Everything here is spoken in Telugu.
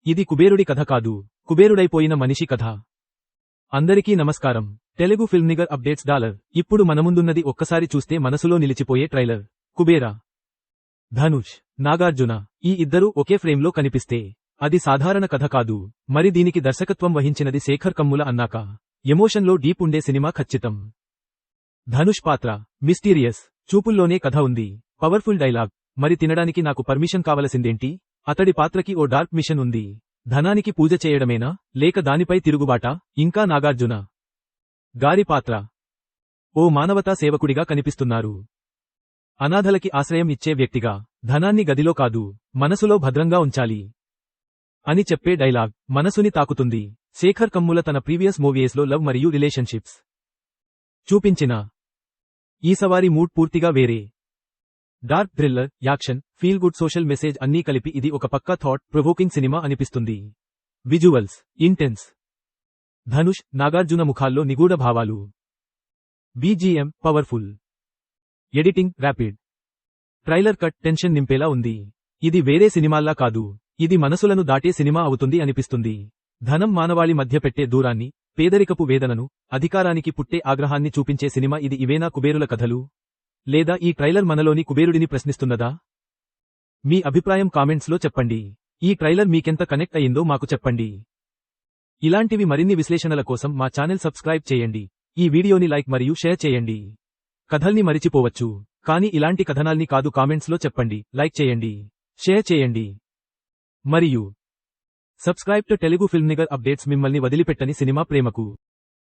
ఇది కుబేరుడి కథ కాదు, కుబేరుడైపోయిన మనిషి కథ. అందరికీ నమస్కారం. Telugu film Niger updates dollar. ఇప్పుడు మనముందున్నది ఒక్కసారి చూస్తే మనసులో నిలిచిపోయే ట్రైలర్. కుబేరా, ధనుష్, నాగార్జున ఈ ఇద్దరూ ఒకే ఫ్రేమ్లో కనిపిస్తే అది సాధారణ కథ కాదు. మరి దీనికి దర్శకత్వం వహించినది శేఖర్ కమ్ముల అన్నాక ఎమోషన్లో డీప్ ఉండే సినిమా ఖచ్చితం. ధనుష్ పాత్ర మిస్టీరియస్, చూపుల్లోనే కథ ఉంది, పవర్ఫుల్ డైలాగ్. మరి తినడానికి నాకు పర్మిషన్ కావలసిందేంటి? అతడి పాత్రకి ఓ డార్క్ మిషన్ ఉంది. ధనానికి పూజ చేయడమేనా, లేక దానిపై తిరుగుబాటా? ఇంకా నాగార్జున గారి పాత్ర ఓ మానవతా సేవకుడిగా కనిపిస్తున్నారు. అనాథలకి ఆశ్రయం ఇచ్చే వ్యక్తిగా. ధనాన్ని గదిలో కాదు, మనసులో భద్రంగా ఉంచాలి అని చెప్పే డైలాగ్ మనసుని తాకుతుంది. శేఖర్ కమ్ముల తన ప్రీవియస్ మూవీస్లో లవ్ మరియు రిలేషన్షిప్స్ చూపించిన ఈ సవారీ మూడ్ పూర్తిగా వేరే. Dark thriller, action, feel good social message అన్నీ కలిపి ఇది ఒక పక్కా థాట్ ప్రొవోకింగ్ సినిమా అనిపిస్తుంది. Visuals intense. ధనుష్, నాగార్జున ముఖాల్లో నిగూఢ భావాలు. BGM powerful. Editing rapid. Trailer cut tension నింపేలా ఉంది. ఇది వేరే సినిమాల్లా కాదు, ఇది మనసులను దాటే సినిమా అవుతుంది అనిపిస్తుంది. ధనం మానవాళి మధ్య పెట్టే దూరాన్ని, పేదరికపు వేదనను, అధికారానికి పుట్టే ఆగ్రహాన్ని చూపించే సినిమా ఇది. ఇవేనా కుబేరుల కథలు? లేదా ఈ ట్రైలర్ మనలోని కుబేరుడిని ప్రశ్నిస్తున్నదా? మీ అభిప్రాయం కామెంట్స్లో చెప్పండి. ఈ ట్రైలర్ మీకెంత కనెక్ట్ అయిందో మాకు చెప్పండి. ఇలాంటివి మరిన్ని విశ్లేషణల కోసం మా ఛానల్ సబ్స్క్రైబ్ చేయండి. ఈ వీడియోని లైక్ మరియు షేర్ చేయండి. కథల్ని మరిచిపోవచ్చు, కానీ ఇలాంటి కథనాల్ని కాదు. కామెంట్స్లో చెప్పండి, లైక్ చేయండి, షేర్ చేయండి మరియు subscribe to Telugu film Niger updates. మిమ్మల్ని వదిలిపెట్టని సినిమా ప్రేమకు.